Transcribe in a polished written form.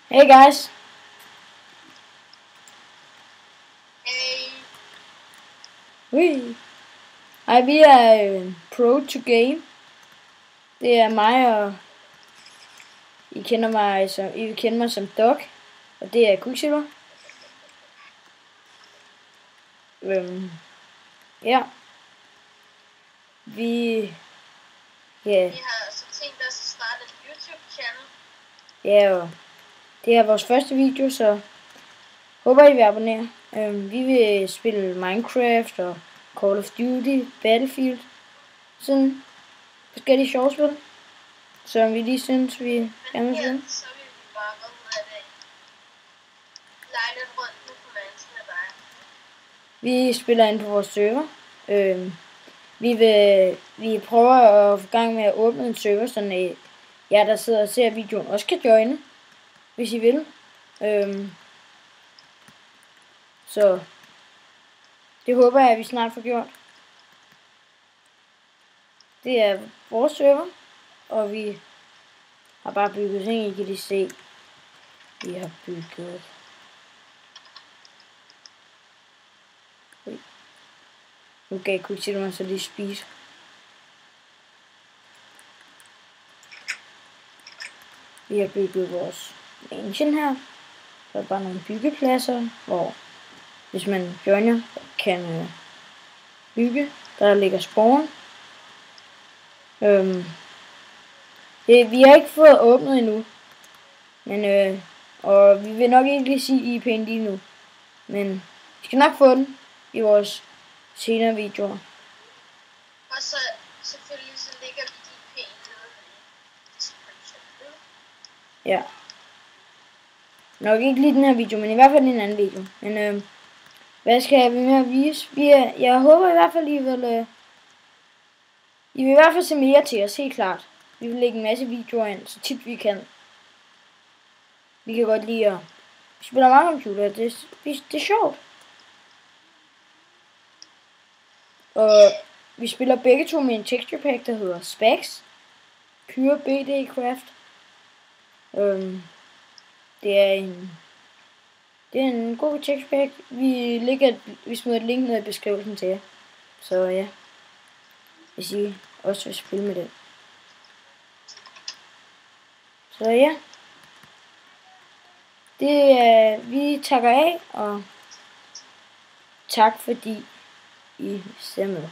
Hey guys. Hey. Hej, vi er Pro to Game. Det er mig, og I vil kende mig som Doc, og det er Quicksilver. Ja. Vi har så tænkt os at starte et YouTube-channel. Ja, og det er vores første video, så håber I vil abonnere. Vi vil spille Minecraft og Call of Duty, Battlefield, sådan forskellige sjove spil, som vi lige synes, vi gerne vil spille. Så vil vi bare lege lidt rundt med commands med dig. Vi spiller ind på vores server. Vi prøver at få gang med at åbne en server, så jer, der sidder og ser videoen, også kan joine, hvis I vil. Så det håber jeg, at vi snart får gjort. Det er vores server, og vi har bare bygget ting, I kan lige se. Vi har bygget... Nu kan jeg kunne mig så lige spise. Vi har bygget vores mansion her. Der er bare nogle byggepladser, hvor hvis man joiner, kan bygge. Der ligger spawn. Vi har ikke fået åbnet endnu. Men og vi vil nok ikke lige sige IP'en lige nu. Men vi skal nok få den i vores senere videoer. Og så selvfølgelig så ligger vi IP'en nede i description. Ja. Nok ikke lige den her video, men i hvert fald en anden video. Men hvad skal vi med at vise? Jeg håber i hvert fald, I vil i hvert fald se mere til os, helt klart. Vi vil lægge en masse videoer ind, så tit vi kan. Vi kan godt lide at... Vi spiller meget computer, det er sjovt. Og vi spiller begge to med en texture pack, der hedder Spax. Pure BD Craft. Det er en god texture pack. Vi smider et link ned i beskrivelsen til jer. Så ja, hvis I også vil spille med den. Så ja. Vi takker af, og tak fordi I ser med.